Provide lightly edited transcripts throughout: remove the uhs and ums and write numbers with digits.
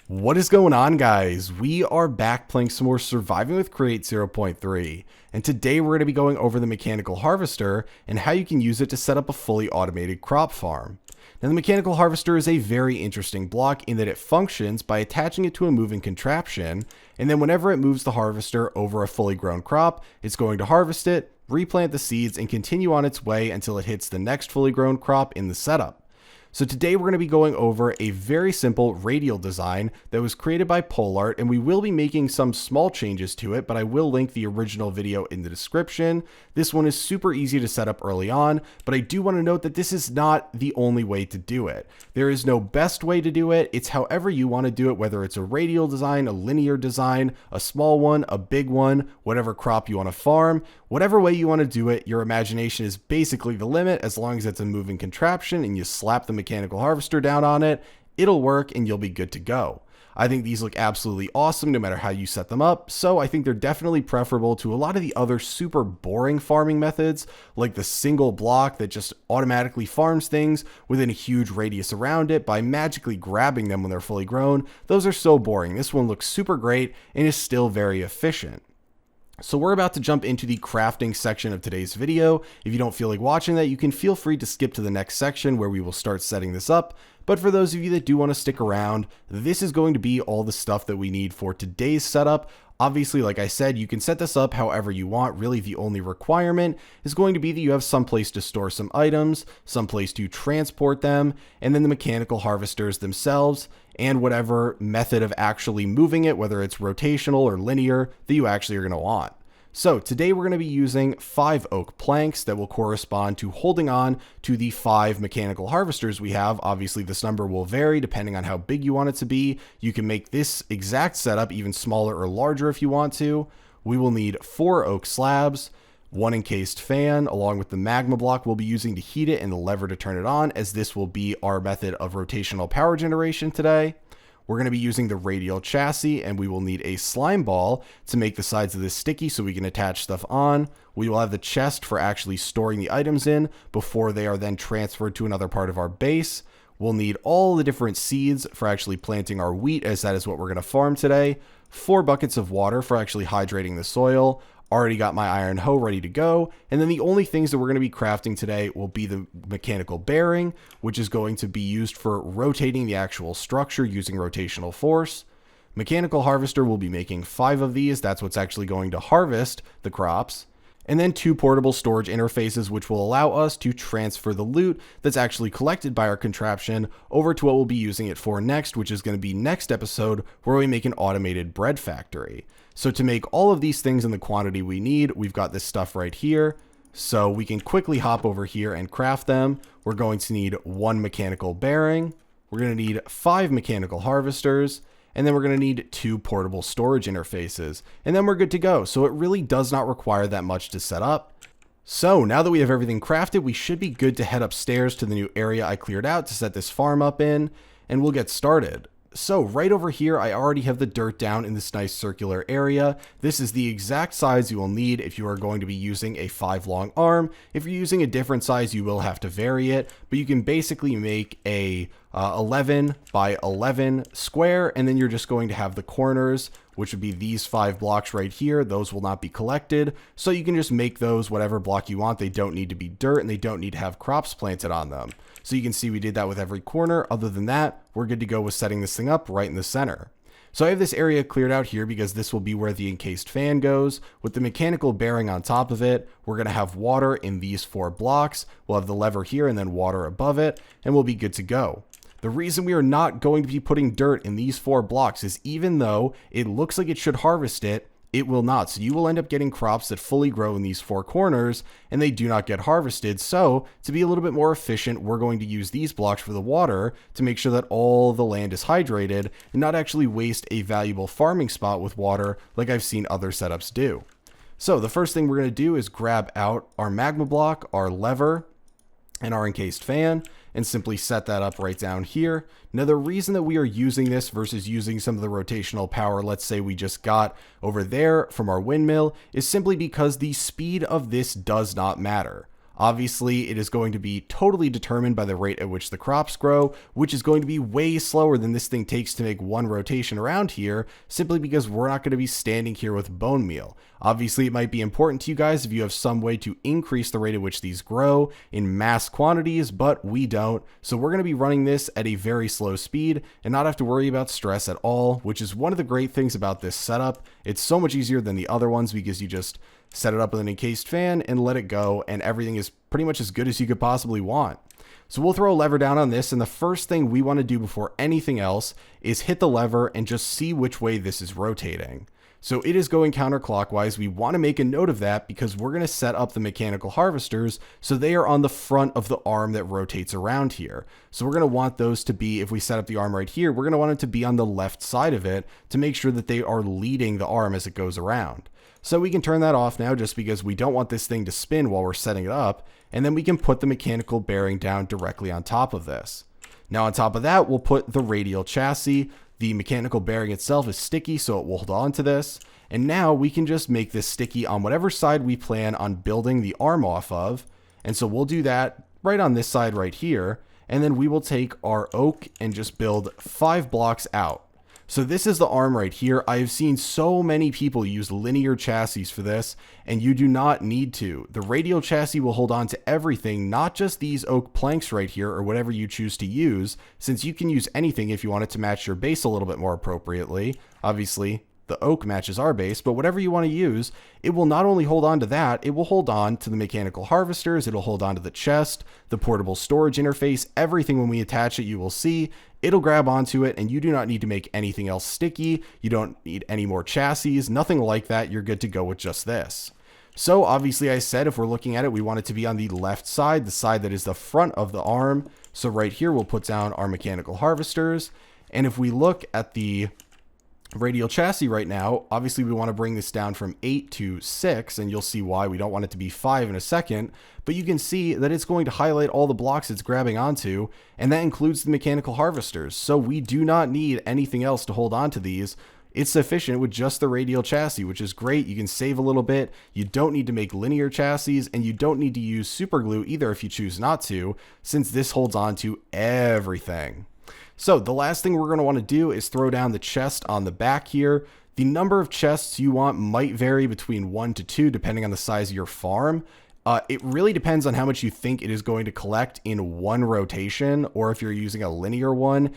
What is going on, guys? We are back playing some more Surviving with Create 0.3, and today we're going to be going over the mechanical harvester and how you can use it to set up a fully automated crop farm. Now, the mechanical harvester is a very interesting block in that it functions by attaching it to a moving contraption, and then whenever it moves the harvester over a fully grown crop, it's going to harvest it, replant the seeds, and continue on its way until it hits the next fully grown crop in the setup. So today we're going to be going over a very simple radial design that was created by PoleArt, and we will be making some small changes to it, but I will link the original video in the description. This one is super easy to set up early on, but I do want to note that this is not the only way to do it. There is no best way to do it. It's however you want to do it, whether it's a radial design, a linear design, a small one, a big one, whatever crop you want to farm. Whatever way you want to do it, your imagination is basically the limit. As long as it's a moving contraption and you slap the mechanical harvester down on it, it'll work and you'll be good to go. I think these look absolutely awesome no matter how you set them up, so I think they're definitely preferable to a lot of the other super boring farming methods, like the single block that just automatically farms things within a huge radius around it by magically grabbing them when they're fully grown. Those are so boring. This one looks super great and is still very efficient. So we're about to jump into the crafting section of today's video. If you don't feel like watching that, you can feel free to skip to the next section where we will start setting this up. But for those of you that do want to stick around, this is going to be all the stuff that we need for today's setup. Obviously, like I said, you can set this up however you want. Really, the only requirement is going to be that you have some place to store some items, some place to transport them, and then the mechanical harvesters themselves, and whatever method of actually moving it, whether it's rotational or linear, that you actually are going to want. So today we're going to be using 5 oak planks that will correspond to holding on to the 5 mechanical harvesters we have. Obviously, this number will vary depending on how big you want it to be. You can make this exact setup even smaller or larger if you want to. We will need 4 oak slabs, 1 encased fan, along with the magma block we'll be using to heat it and the lever to turn it on, as this will be our method of rotational power generation today. We're going to be using the radial chassis, and we will need a slime ball to make the sides of this sticky so we can attach stuff on. We will have the chest for actually storing the items in before they are then transferred to another part of our base. We'll need all the different seeds for actually planting our wheat, as that is what we're going to farm today. 4 buckets of water for actually hydrating the soil. Already got my iron hoe ready to go, and then the only things that we're going to be crafting today will be the mechanical bearing, which is going to be used for rotating the actual structure using rotational force. Mechanical harvester will be making 5 of these. That's what's actually going to harvest the crops. And then 2 portable storage interfaces, which will allow us to transfer the loot that's actually collected by our contraption over to what we'll be using it for next, which is going to be next episode, where we make an automated bread factory. So to make all of these things in the quantity we need, we've got this stuff right here. So we can quickly hop over here and craft them. We're going to need 1 mechanical bearing. We're going to need 5 mechanical harvesters. And then we're going to need 2 portable storage interfaces. And then we're good to go. So it really does not require that much to set up. So now that we have everything crafted, we should be good to head upstairs to the new area I cleared out to set this farm up in. And we'll get started. So right over here, I already have the dirt down in this nice circular area. This is the exact size you will need if you are going to be using a 5 long arm. If you're using a different size, you will have to vary it, but you can basically make a 11 by 11 square, and then you're just going to have the corners, which would be these 5 blocks right here. Those will not be collected, so you can just make those whatever block you want. They don't need to be dirt, and they don't need to have crops planted on them. So you can see we did that with every corner. Other than that, we're good to go with setting this thing up right in the center. So I have this area cleared out here because this will be where the encased fan goes. With the mechanical bearing on top of it, we're going to have water in these 4 blocks. We'll have the lever here and then water above it, and we'll be good to go. The reason we are not going to be putting dirt in these 4 blocks is even though it looks like it should harvest it, it will not. So you will end up getting crops that fully grow in these 4 corners and they do not get harvested. So to be a little bit more efficient, we're going to use these blocks for the water to make sure that all the land is hydrated and not actually waste a valuable farming spot with water like I've seen other setups do. So the first thing we're going to do is grab out our magma block, our lever, and our encased fan, and simply set that up right down here. Now, the reason that we are using this versus using some of the rotational power, let's say we just got over there from our windmill, is simply because the speed of this does not matter. Obviously, it is going to be totally determined by the rate at which the crops grow, which is going to be way slower than this thing takes to make one rotation around here, simply because we're not going to be standing here with bone meal. Obviously, it might be important to you guys if you have some way to increase the rate at which these grow in mass quantities, but we don't. So we're going to be running this at a very slow speed and not have to worry about stress at all, which is one of the great things about this setup. It's so much easier than the other ones because you just set it up with an encased fan and let it go, and everything is pretty much as good as you could possibly want. So we'll throw a lever down on this, and the first thing we want to do before anything else is hit the lever and just see which way this is rotating. So it is going counterclockwise. We want to make a note of that because we're going to set up the mechanical harvesters so they are on the front of the arm that rotates around here. So we're going to want those to be, if we set up the arm right here, we're going to want it to be on the left side of it to make sure that they are leading the arm as it goes around. So we can turn that off now just because we don't want this thing to spin while we're setting it up, and then we can put the mechanical bearing down directly on top of this. Now on top of that, we'll put the radial chassis. The mechanical bearing itself is sticky, so it will hold on to this. And now we can just make this sticky on whatever side we plan on building the arm off of. And so we'll do that right on this side right here. And then we will take our oak and just build 5 blocks out. So this is the arm right here. I have seen so many people use linear chassis for this, and you do not need to. The radial chassis will hold on to everything, not just these oak planks right here or whatever you choose to use, since you can use anything if you want it to match your base a little bit more appropriately. Obviously, the oak matches our base, but whatever you want to use, it will not only hold on to that, it will hold on to the mechanical harvesters, it'll hold on to the chest, the portable storage interface, everything. When we attach it, you will see it'll grab onto it, and you do not need to make anything else sticky. You don't need any more chassis, nothing like that. You're good to go with just this. So obviously I said if we're looking at it, we want it to be on the left side, the side that is the front of the arm. So right here, we'll put down our mechanical harvesters. And if we look at the radial chassis right now, obviously we want to bring this down from 8 to 6, and you'll see why we don't want it to be 5 in a second, but you can see that it's going to highlight all the blocks it's grabbing onto, and that includes the mechanical harvesters. So we do not need anything else to hold on to these. It's sufficient with just the radial chassis, which is great. You can save a little bit. You don't need to make linear chassis, and you don't need to use super glue either if you choose not to, since this holds on to everything. So the last thing we're going to want to do is throw down the chest on the back here. The number of chests you want might vary between 1 to 2 depending on the size of your farm. It really depends on how much you think it is going to collect in one rotation, or if you're using a linear one.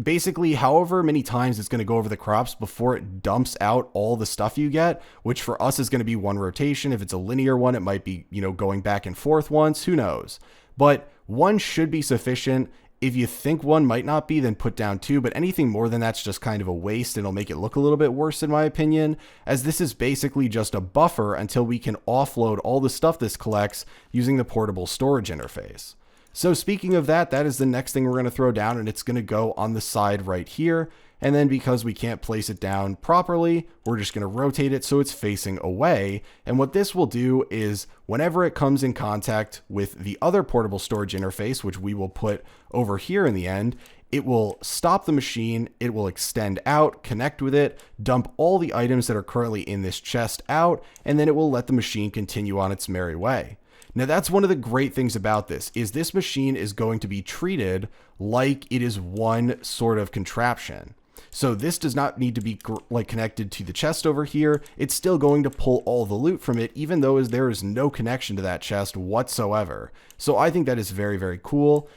Basically, however many times it's going to go over the crops before it dumps out all the stuff you get, which for us is going to be one rotation. If it's a linear one, it might be, going back and forth once, who knows. But 1 should be sufficient. If you think 1 might not be, then put down 2, but anything more than that's just kind of a waste, and it'll make it look a little bit worse in my opinion, as this is basically just a buffer until we can offload all the stuff this collects using the portable storage interface. So speaking of that, that is the next thing we're going to throw down, and it's going to go on the side right here. And then because we can't place it down properly, we're just going to rotate it so it's facing away. And what this will do is whenever it comes in contact with the other portable storage interface, which we will put over here in the end, it will stop the machine, it will extend out, connect with it, dump all the items that are currently in this chest out, and then it will let the machine continue on its merry way. Now that's one of the great things about this, is this machine is going to be treated like it is one sort of contraption. So this does not need to be connected to the chest over here. It's still going to pull all the loot from it, even though there is no connection to that chest whatsoever. So I think that is very, very cool.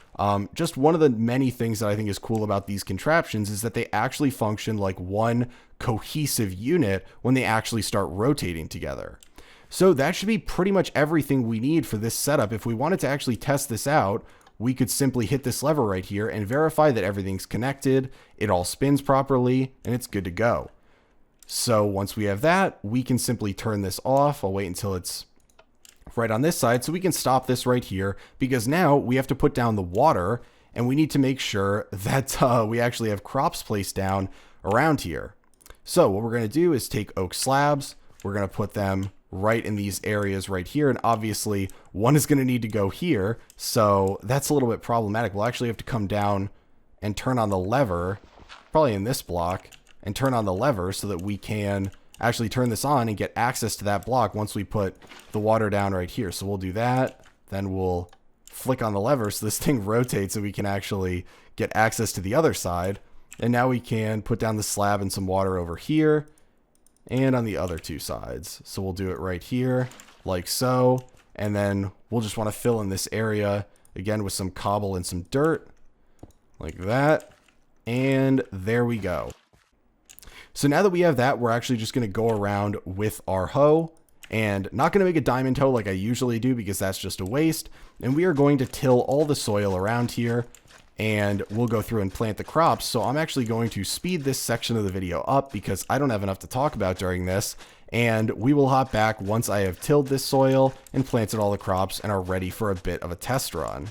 Just one of the many things that I think is cool about these contraptions is that they actually function like one cohesive unit when they actually start rotating together. So that should be pretty much everything we need for this setup. If we wanted to actually test this out, we could simply hit this lever right here and verify that everything's connected, it all spins properly, and it's good to go. So once we have that, we can simply turn this off. I'll wait until it's right on this side so we can stop this right here, because now we have to put down the water, and we need to make sure that we actually have crops placed down around here. So what we're going to do is take oak slabs, we're going to put them right in these areas right here, and obviously one is going to need to go here, so that's a little bit problematic. We'll actually have to come down and turn on the lever, probably in this block, and turn on the lever so that we can actually turn this on and get access to that block once we put the water down right here. So we'll do that, then we'll flick on the lever so this thing rotates so we can actually get access to the other side. And now we can put down the slab and some water over here and on the other two sides. So we'll do it right here like so. And then we'll just want to fill in this area again with some cobble and some dirt like that. And there we go. So now that we have that, we're actually just going to go around with our hoe and not going to make a diamond hoe like I usually do because that's just a waste. And we are going to till all the soil around here and we'll go through and plant the crops. So I'm actually going to speed this section of the video up because I don't have enough to talk about during this. And we will hop back once I have tilled this soil and planted all the crops and are ready for a bit of a test run.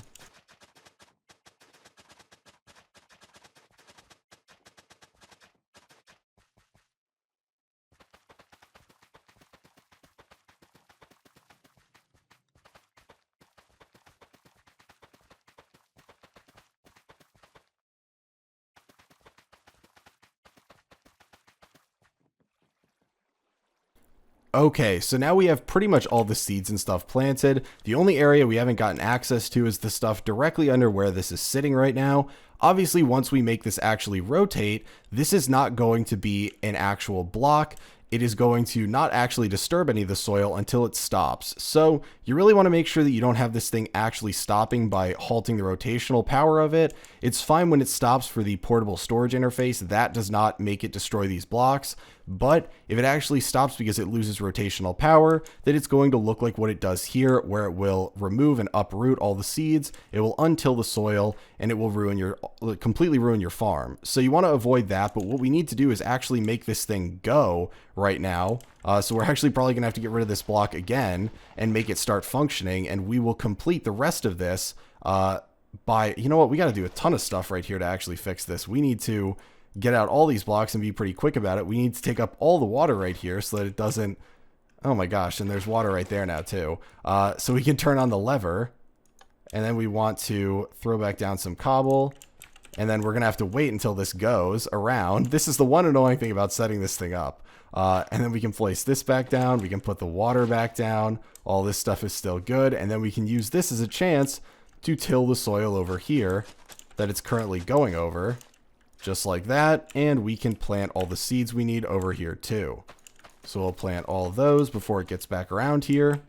Okay, so now we have pretty much all the seeds and stuff planted. The only area we haven't gotten access to is the stuff directly under where this is sitting right now. Obviously, once we make this actually rotate, this is not going to be an actual block. It is going to not actually disturb any of the soil until it stops. So you really want to make sure that you don't have this thing actually stopping by halting the rotational power of it. It's fine when it stops for the portable storage interface. That does not make it destroy these blocks. But if it actually stops because it loses rotational power, then it's going to look like what it does here, where it will remove and uproot all the seeds, it will untill the soil, and it will completely ruin your farm. So you want to avoid that, but what we need to do is actually make this thing go right now. So we're actually probably going to have to get rid of this block again and make it start functioning, and we will complete the rest of this by, you know what, we got to do a ton of stuff right here to actually fix this. We need to get out all these blocks and be pretty quick about it. We need to take up all the water right here so that it doesn't, oh my gosh, and there's water right there now too. So we can turn on the lever, and then we want to throw back down some cobble, and then we're gonna have to wait until this goes around. This is the one annoying thing about setting this thing up. And then we can place this back down, we can put the water back down, all this stuff is still good, and then we can use this as a chance to till the soil over here that it's currently going over. Just like that, and we can plant all the seeds we need over here too. So we'll plant all of those before it gets back around here.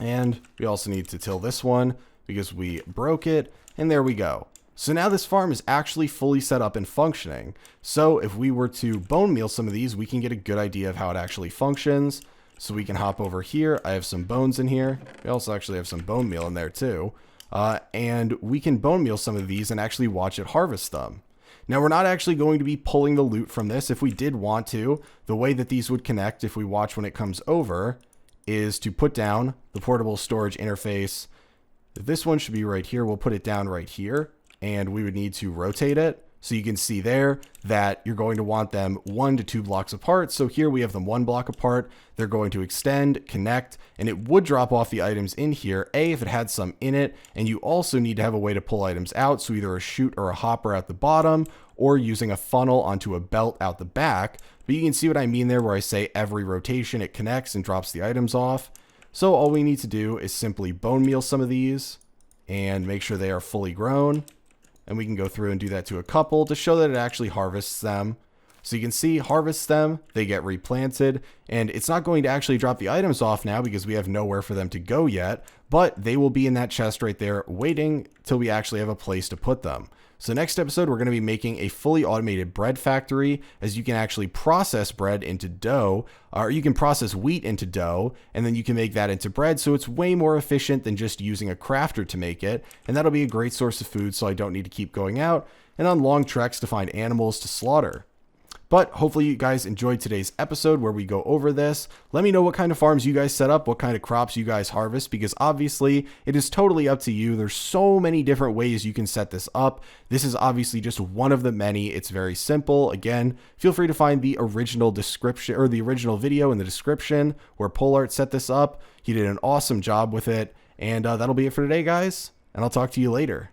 And we also need to till this one because we broke it, and there we go. So now this farm is actually fully set up and functioning. So if we were to bone meal some of these, we can get a good idea of how it actually functions. So we can hop over here. I have some bones in here. We also actually have some bone meal in there too. And we can bone meal some of these and actually watch it harvest them. Now, we're not actually going to be pulling the loot from this. If we did want to, the way that these would connect, if we watch when it comes over, is to put down the portable storage interface. This one should be right here. We'll put it down right here, and we would need to rotate it. So you can see there that you're going to want them 1 to 2 blocks apart. So here we have them 1 block apart. They're going to extend, connect, and it would drop off the items in here, if it had some in it. And you also need to have a way to pull items out. So either a chute or a hopper at the bottom, or using a funnel onto a belt out the back. But you can see what I mean there where I say every rotation it connects and drops the items off. So all we need to do is simply bone meal some of these and make sure they are fully grown. And we can go through and do that to a couple to show that it actually harvests them. So you can see, harvests them, they get replanted, and it's not going to actually drop the items off now because we have nowhere for them to go yet, but they will be in that chest right there waiting till we actually have a place to put them. So next episode, we're going to be making a fully automated bread factory, as you can actually process bread into dough, or you can process wheat into dough, and then you can make that into bread. So it's way more efficient than just using a crafter to make it. And that'll be a great source of food, so I don't need to keep going out and on long treks to find animals to slaughter. But hopefully you guys enjoyed today's episode where we go over this. Let me know what kind of farms you guys set up, what kind of crops you guys harvest, because obviously it is totally up to you. There's so many different ways you can set this up. This is obviously just one of the many. It's very simple. Again, feel free to find the original description or the original video in the description where Polart set this up. He did an awesome job with it. And that'll be it for today, guys. And I'll talk to you later.